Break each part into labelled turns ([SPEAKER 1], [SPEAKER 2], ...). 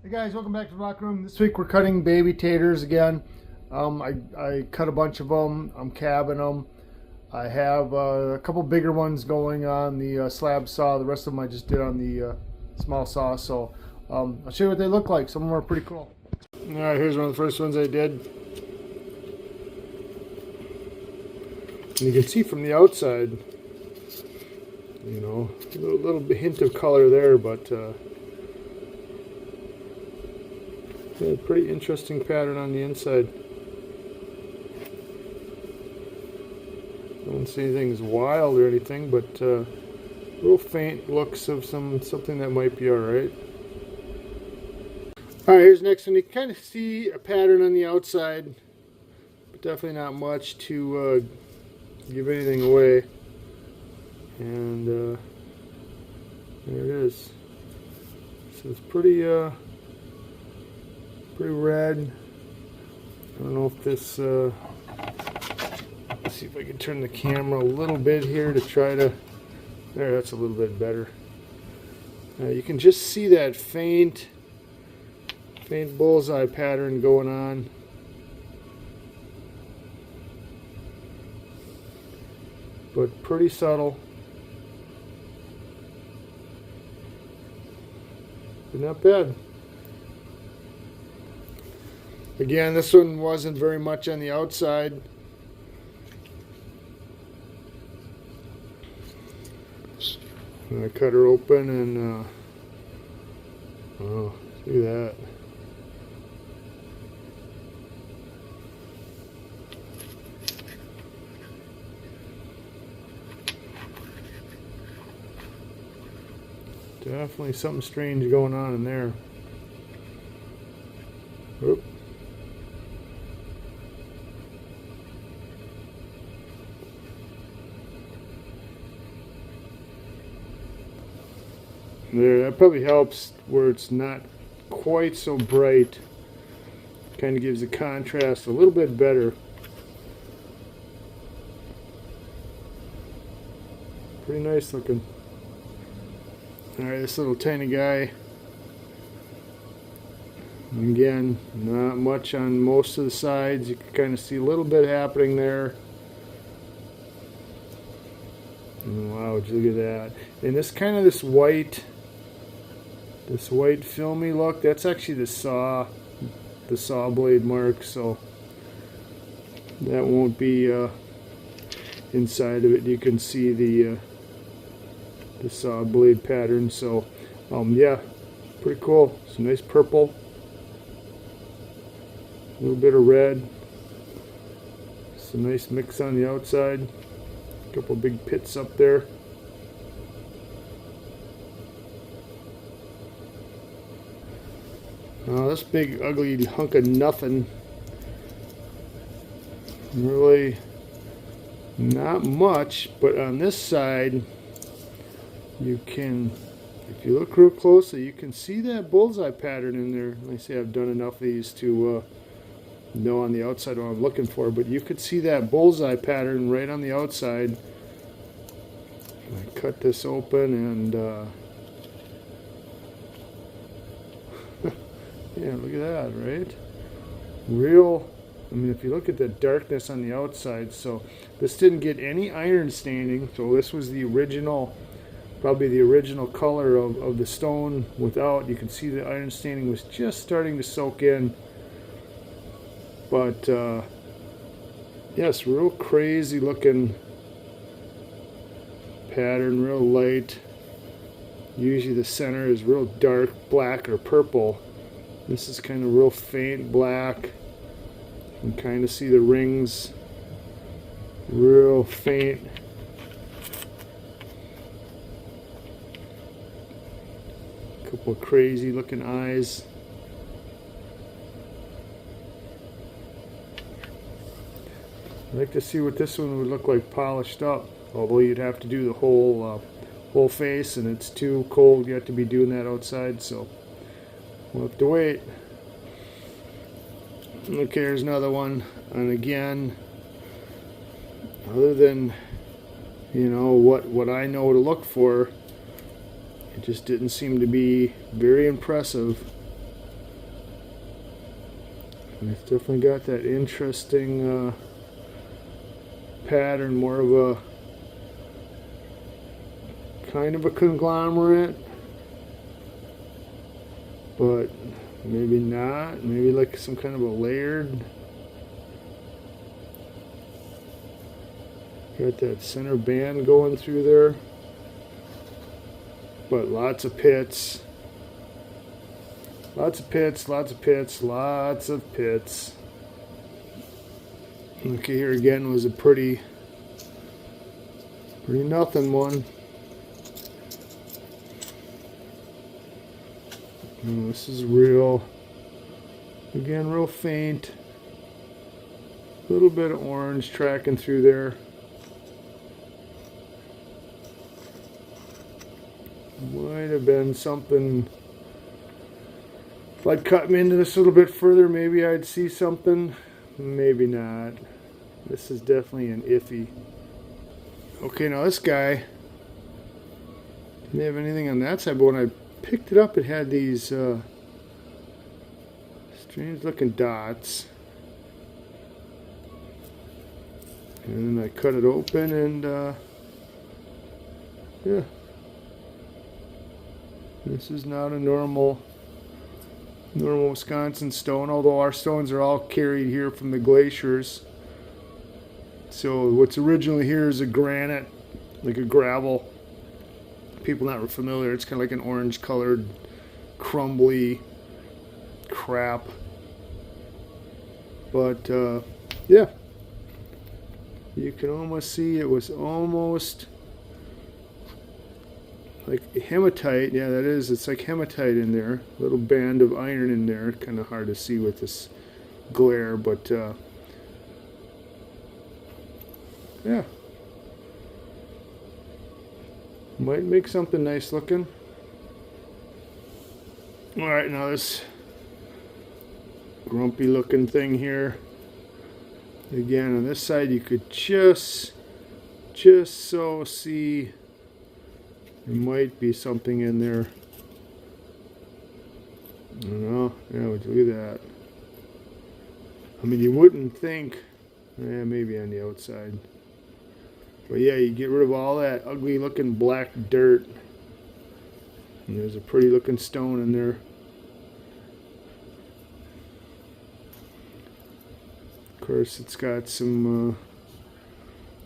[SPEAKER 1] Hey guys, welcome back to the Rock Room. This week we're cutting baby taters again. I cut a bunch of them. I'm cabbing them. I have a couple bigger ones going on the slab saw. The rest of them I just did on the small saw. So I'll show you what they look like. Some of them are pretty cool. All right, here's one of the first ones I did. And you can see from the outside, you know, a little hint of color there, but yeah, pretty interesting pattern on the inside. I don't see anything wild or anything, but real faint looks of something that might be alright. Alright, here's the next one. You can kind of see a pattern on the outside, but definitely not much to give anything away. And there it is. So it's pretty red. I don't know if this let's see if I can turn the camera a little bit here to try to, there, that's a little bit better. You can just see that faint bullseye pattern going on. But pretty subtle. But not bad. Again, this one wasn't very much on the outside. And I cut her open and oh, look at that. Definitely something strange going on in there. Oop. There, that probably helps where it's not quite so bright. Kind of gives the contrast a little bit better. Pretty nice looking. Alright, this little tiny guy. Again, not much on most of the sides. You can kind of see a little bit happening there. Wow, look at that. And this kind of this white filmy look, that's actually the saw blade mark, so that won't be inside of it. You can see the saw blade pattern. So yeah, pretty cool. Some nice purple, a little bit of red, some nice mix on the outside, a couple big pits up there. This big ugly hunk of nothing, really not much, but on this side you can, if you look real closely, you can see that bullseye pattern in there. Like I say, I've done enough of these to know on the outside what I'm looking for, but you could see that bullseye pattern right on the outside. I cut this open and yeah, look at that, right? Real, I mean, if you look at the darkness on the outside, so this didn't get any iron staining, so this was the original, probably the original color of the stone without. You can see the iron staining was just starting to soak in. But yes, real crazy looking pattern, real light. Usually the center is real dark black or purple. This is kind of real faint black. You can kind of see the rings, real faint. Couple of crazy looking eyes. I'd like to see what this one would look like polished up, although you'd have to do the whole face, and it's too cold yet to be doing that outside, so we'll have to wait. Okay, here's another one, and again, other than, you know, what I know to look for, it just didn't seem to be very impressive. And it's definitely got that interesting pattern, more of a kind of a conglomerate, but maybe not, maybe like some kind of a layered. Got that center band going through there, but lots of pits. Lots of pits, lots of pits, lots of pits. Okay, here again was a pretty nothing one. And this is real, again, real faint. A little bit of orange tracking through there. Might have been something. If I'd cut me into this a little bit further, maybe I'd see something. Maybe not. This is definitely an iffy. Okay, now this guy didn't have anything on that side, but when I picked it up, it had these strange looking dots. And then I cut it open and yeah. This is not a normal Wisconsin stone, although our stones are all carried here from the glaciers. So what's originally here is a granite, like a gravel. People not familiar, it's kind of like an orange colored crumbly crap. But yeah, you can almost see it was almost like hematite. Yeah, that is. It's like hematite in there. A little band of iron in there. Kind of hard to see with this glare, but yeah. Might make something nice looking. Alright, now this grumpy looking thing here. Again, on this side you could just so see there might be something in there. I don't know. Yeah, would you look at that? I mean, you wouldn't think. Yeah, maybe on the outside. But yeah, you get rid of all that ugly looking black dirt. And there's a pretty looking stone in there. Of course, it's got some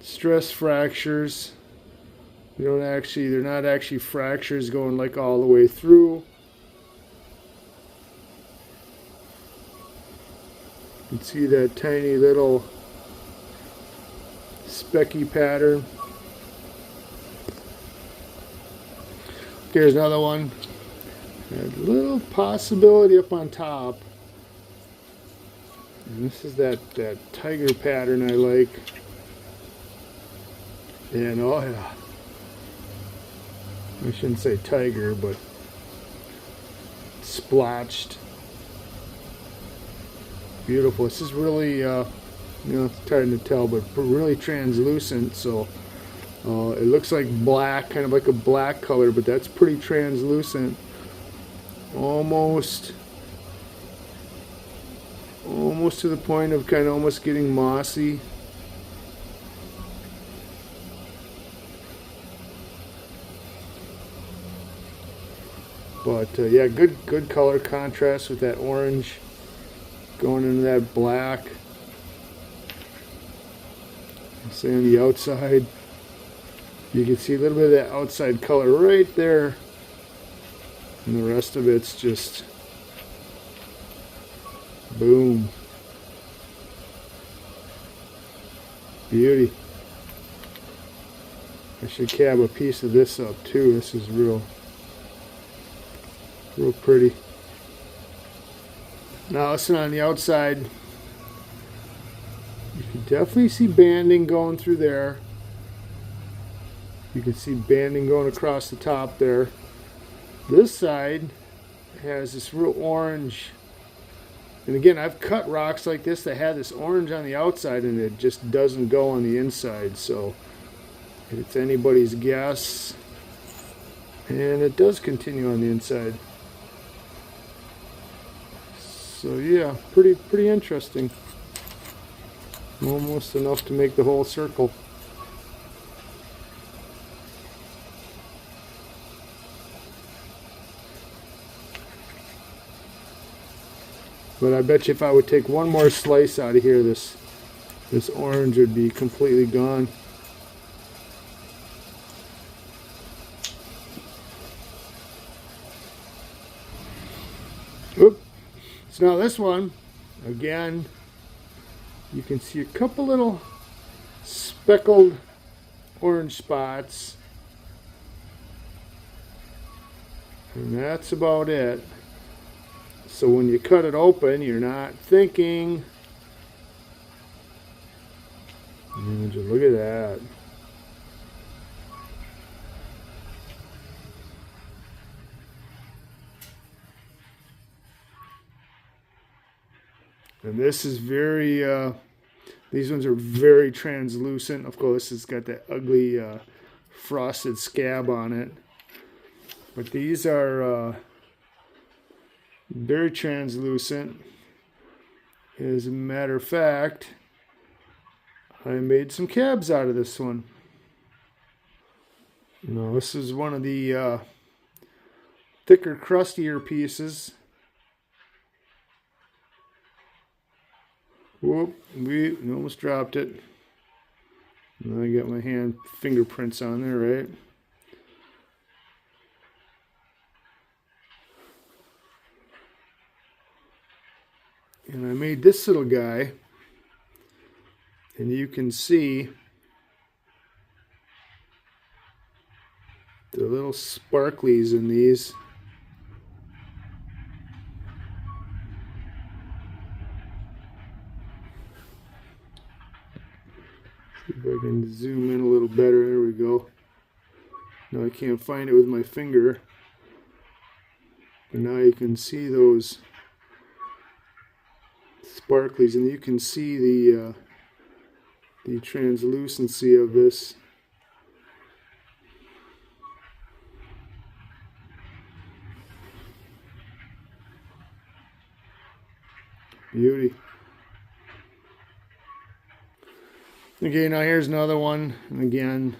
[SPEAKER 1] stress fractures. They're not actually fractures going like all the way through. You can see that tiny little specky pattern. Here's another one. A little possibility up on top. And this is that tiger pattern I like. And oh yeah. I shouldn't say tiger, but splotched. Beautiful. This is really, it's hard to tell, but really translucent. So it looks like black, kind of like a black color, but that's pretty translucent. Almost to the point of kind of almost getting mossy. But yeah, good color contrast with that orange going into that black. Say on the outside, you can see a little bit of that outside color right there, and the rest of it's just boom, beauty. I should cab a piece of this up too. This is real pretty. Now listen, on the outside, you can definitely see banding going through there. You can see banding going across the top there. This side has this real orange. And again, I've cut rocks like this that had this orange on the outside and it just doesn't go on the inside. So it's anybody's guess. And it does continue on the inside. So yeah, pretty interesting. Almost enough to make the whole circle. But I bet you if I would take one more slice out of here, this orange would be completely gone. Oop. So now this one, again, you can see a couple little speckled orange spots. And that's about it. So when you cut it open, you're not thinking. And just look at that. And this is very, these ones are very translucent. Of course, it's got that ugly frosted scab on it. But these are very translucent. As a matter of fact, I made some cabs out of this one. Now, this is one of the thicker, crustier pieces. Whoop, we almost dropped it. And I got my hand fingerprints on there, right? And I made this little guy, and you can see the little sparklies in these. See if I can zoom in a little better. There we go. Now I can't find it with my finger. But now you can see those sparklies, and you can see the translucency of this. Beauty. Okay, now here's another one, and again,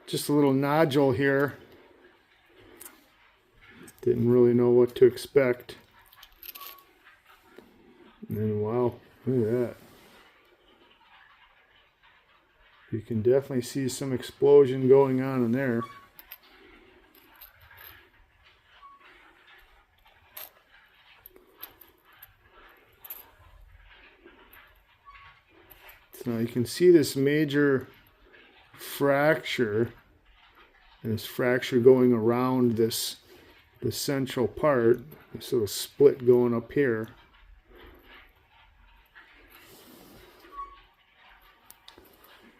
[SPEAKER 1] just a little nodule here. Didn't really know what to expect. And wow, look at that. You can definitely see some explosion going on in there. So now you can see this major fracture, and this fracture going around the central part, this little split going up here.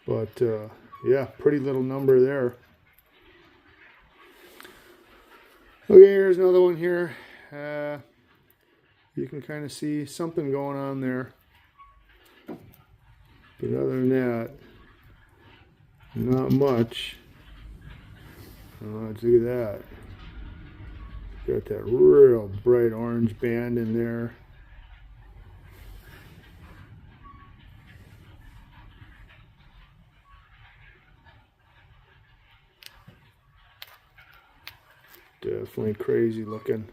[SPEAKER 1] But yeah, pretty little number there. Okay, here's another one here. You can kind of see something going on there. But other than that, not much. Look at that. Got that real bright orange band in there. Definitely crazy looking.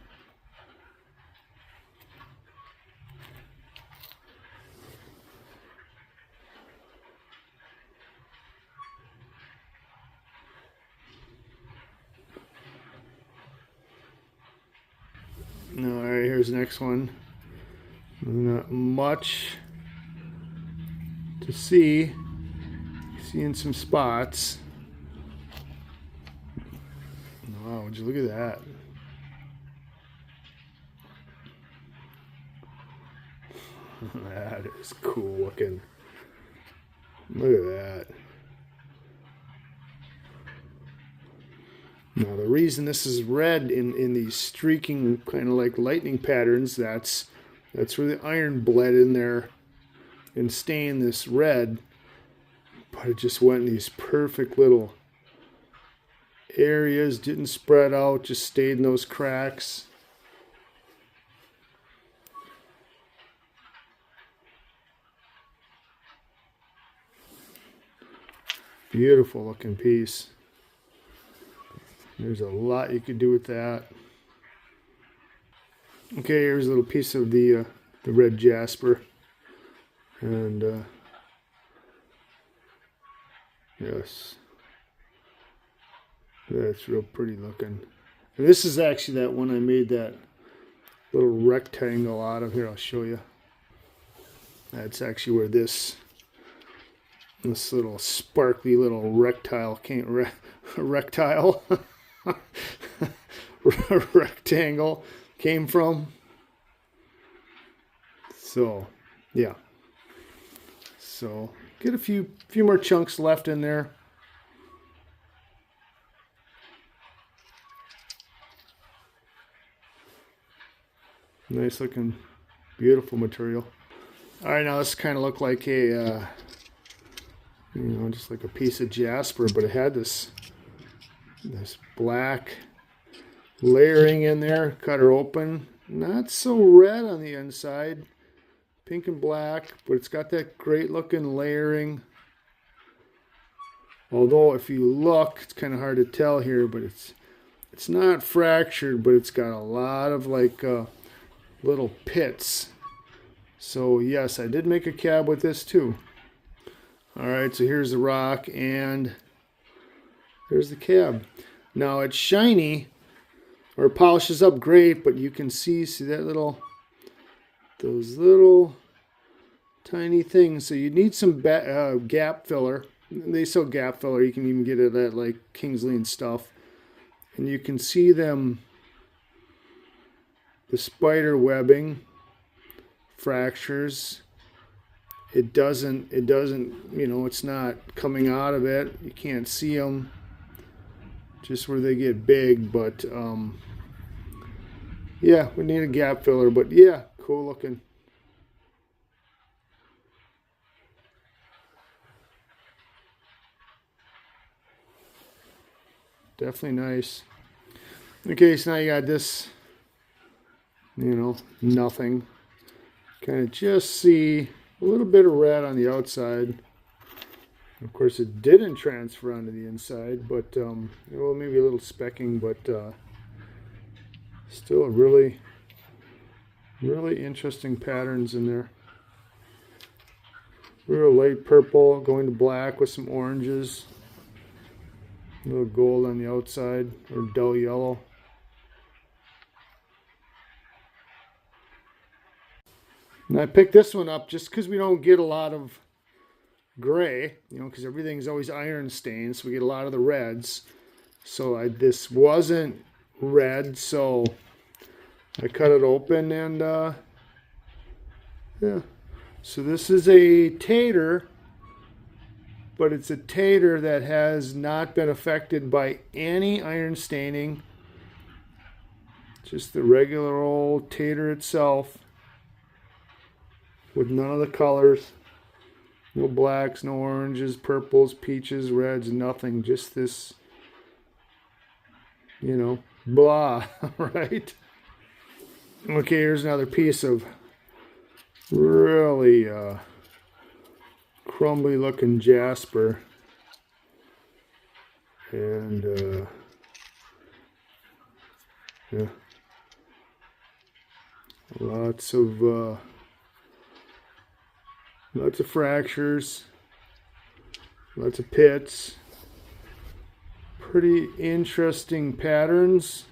[SPEAKER 1] All right, here's the next one. Not much to see. Seeing some spots. Wow, would you look at that? That is cool looking. Look at that. Now the reason this is red in these streaking kind of like lightning patterns, that's where the iron bled in there and stained this red. But it just went in these perfect little areas, didn't spread out, just stayed in those cracks. Beautiful looking piece. There's a lot you could do with that. Okay, here's a little piece of the red jasper, and yes, that's real pretty looking. And this is actually that one I made that little rectangle out of. Here, I'll show you. That's actually where this little sparkly little rectangle rectangle came from. So yeah, so get a few more chunks left in there. Nice looking, beautiful material. All right, now this kind of looked like a just like a piece of jasper, but it had this black layering in there. Cut her open, not so red on the inside, pink and black, but it's got that great looking layering. Although if you look, it's kind of hard to tell here, but it's not fractured, but it's got a lot of like little pits. So yes, I did make a cab with this too. All right, so here's the rock and there's the cab. Now it's shiny, or polishes up great, but you can see that those little tiny things. So you need some gap filler. They sell gap filler. You can even get it at like Kingsley and stuff. And you can see them, the spider webbing, fractures. It doesn't, it's not coming out of it. You can't see them just where they get big, but yeah, we need a gap filler, but yeah, cool looking. Definitely nice. Okay, so now you got this, nothing. Kind of just see a little bit of red on the outside. Of course, it didn't transfer onto the inside, but well, maybe a little specking, but still really, really interesting patterns in there. Real light purple going to black with some oranges. A little gold on the outside, or dull yellow. And I picked this one up just because we don't get a lot of gray, because everything's always iron stained, so we get a lot of the reds. So this wasn't red, so I cut it open, and yeah. So this is a tater, but it's a tater that has not been affected by any iron staining. Just the regular old tater itself, with none of the colors. No blacks, no oranges, purples, peaches, reds, nothing. Just this, blah, right? Okay, here's another piece of really crumbly looking jasper. And yeah, lots of fractures, lots of pits, pretty interesting patterns,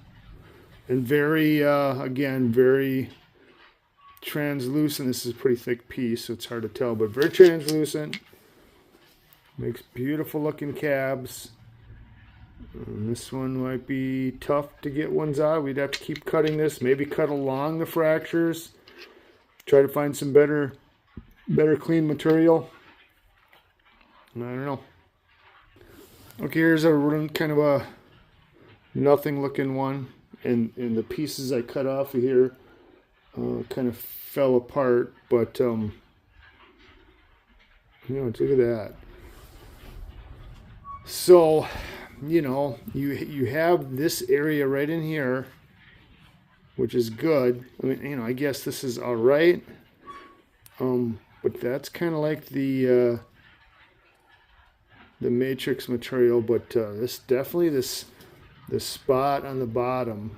[SPEAKER 1] and very, again, very translucent. This is a pretty thick piece, so it's hard to tell, but very translucent. Makes beautiful looking cabs. And this one might be tough to get ones out. We'd have to keep cutting this, maybe cut along the fractures, try to find some better clean material. I don't know. Okay, here's a kind of a nothing looking one, and the pieces I cut off of here kind of fell apart, but look at that. So you have this area right in here, which is good. I mean, I guess this is all right. But that's kind of like the the matrix material, but this definitely this spot on the bottom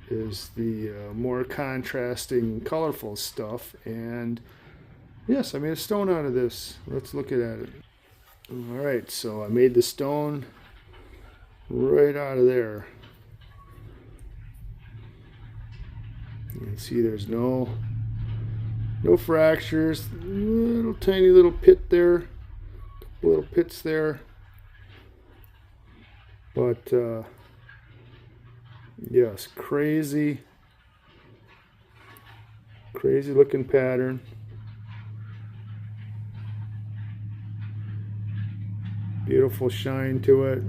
[SPEAKER 1] is the more contrasting, colorful stuff. And yes, I made a stone out of this. Let's look at it. All right, so I made the stone right out of there. You can see there's no fractures. Little tiny little pit there, couple little pits there, but yes, crazy looking pattern. Beautiful shine to it.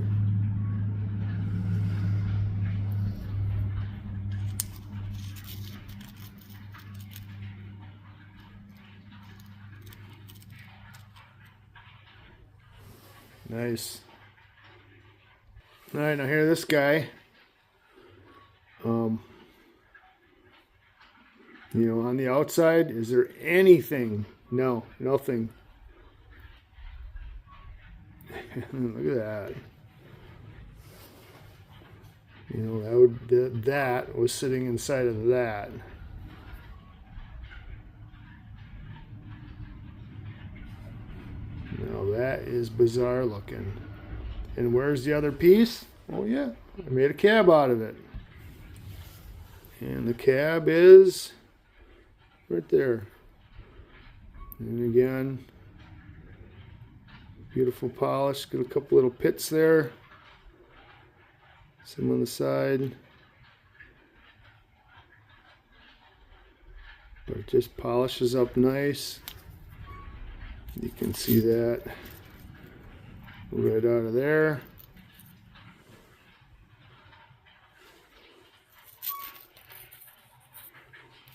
[SPEAKER 1] Nice. All right, now here this guy. You know, on the outside, is there anything? No, nothing. Look at that. You know, that was sitting inside of that. Now that is bizarre looking. And where's the other piece? Oh yeah, I made a cab out of it. And the cab is right there. And again, beautiful polish. Got a couple little pits there. Some on the side. But it just polishes up nice. You can see that right out of there.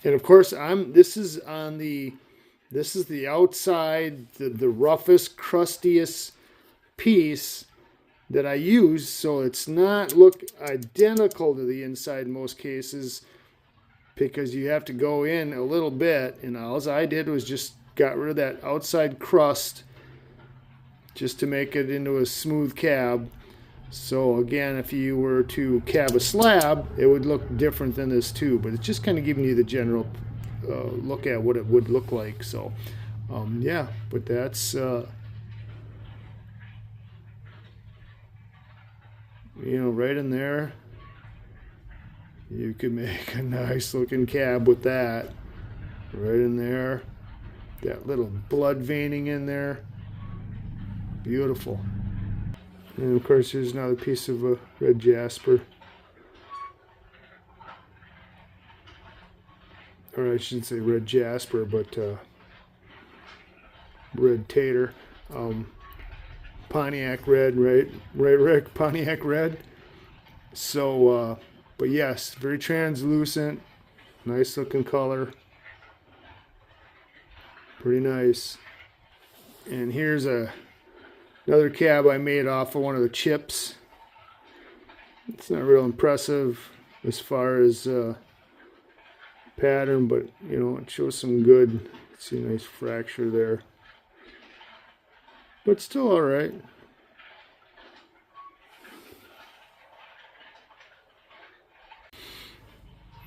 [SPEAKER 1] And of course, this is the outside, the roughest, crustiest piece that I use, so it's not look identical to the inside in most cases, because you have to go in a little bit, and all I did was just got rid of that outside crust just to make it into a smooth cab. So again, if you were to cab a slab, it would look different than this too, but it's just kind of giving you the general look at what it would look like. So yeah, but that's you know, right in there you could make a nice looking cab with that right in there. That little blood veining in there, beautiful. And of course, here's another piece of red jasper, or I shouldn't say red jasper, but red tater, Pontiac red, right, Rick? Pontiac red. So, but yes, very translucent, nice looking color. Pretty nice. And here's another cab I made off of one of the chips. It's not real impressive as far as pattern, but you know, it shows some good. See a nice fracture there, but still all right.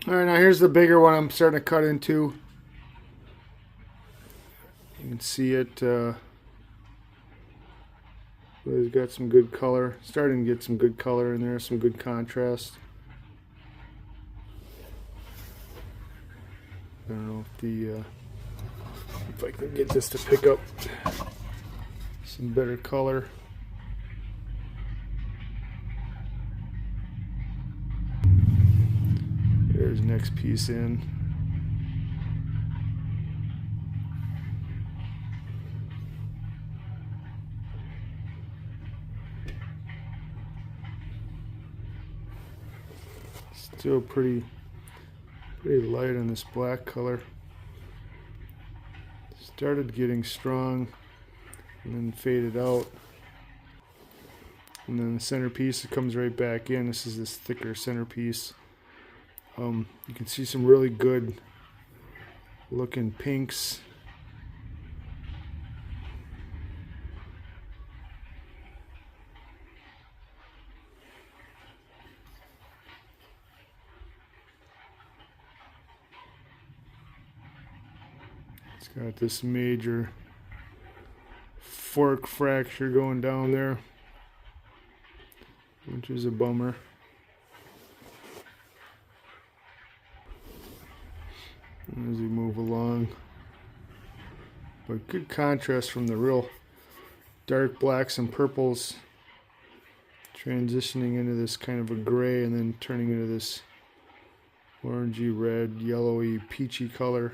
[SPEAKER 1] All right, now here's the bigger one I'm starting to cut into. You can see it. It's got some good color. Starting to get some good color in there, some good contrast. I don't know if I can get this to pick up some better color. There's the next piece in. Still pretty light on this black color. Started getting strong and then faded out. And then the centerpiece, it comes right back in. This is this thicker centerpiece. You can see some really good looking pinks. It's got this major fork fracture going down there, which is a bummer. As we move along, but good contrast from the real dark blacks and purples, transitioning into this kind of a gray and then turning into this orangey red, yellowy, peachy color.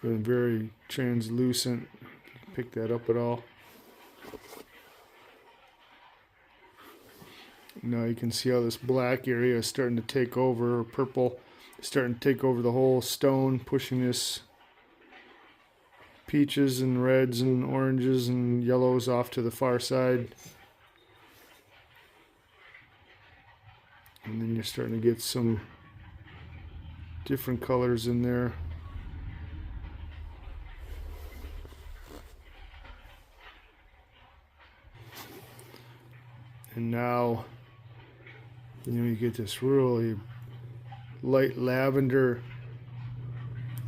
[SPEAKER 1] And very translucent. Pick that up at all. Now you can see how this black area is starting to take over, or purple, starting to take over the whole stone, pushing this peaches and reds and oranges and yellows off to the far side. And then you're starting to get some different colors in there. And now, you get this really light lavender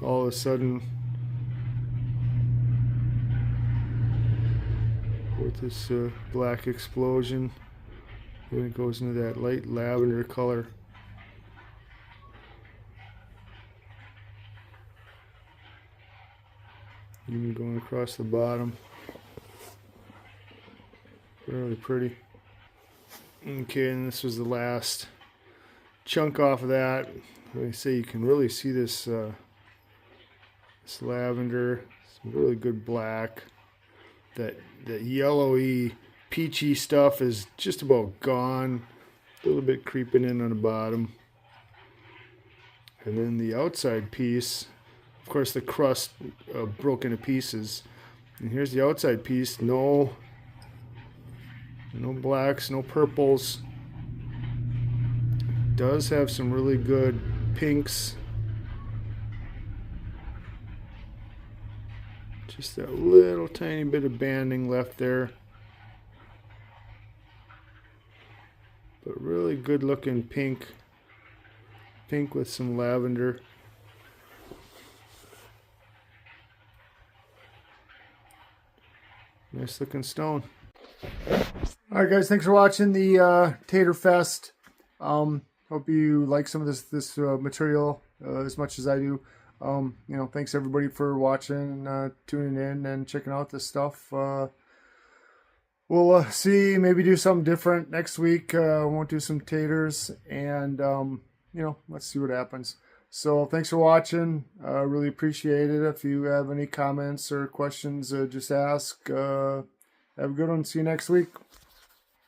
[SPEAKER 1] all of a sudden with this black explosion. And it goes into that light lavender color. Even going across the bottom. Really pretty. Okay, and this was the last chunk off of that. Like I say, you can really see this this lavender, some really good black. That yellowy, peachy stuff is just about gone. A little bit creeping in on the bottom. And then the outside piece, of course the crust broke into pieces. And here's the outside piece, no blacks, no purples. Does have some really good pinks. Just that little tiny bit of banding left there. But really good looking pink. Pink with some lavender. Nice looking stone. Alright guys, thanks for watching the Tater Fest. Hope you like some of this material as much as I do. Thanks everybody for watching and tuning in and checking out this stuff. We'll see, maybe do something different next week. Won't do some taters, and let's see what happens. So thanks for watching. Really appreciate it. If you have any comments or questions, just ask. Have a good one. See you next week.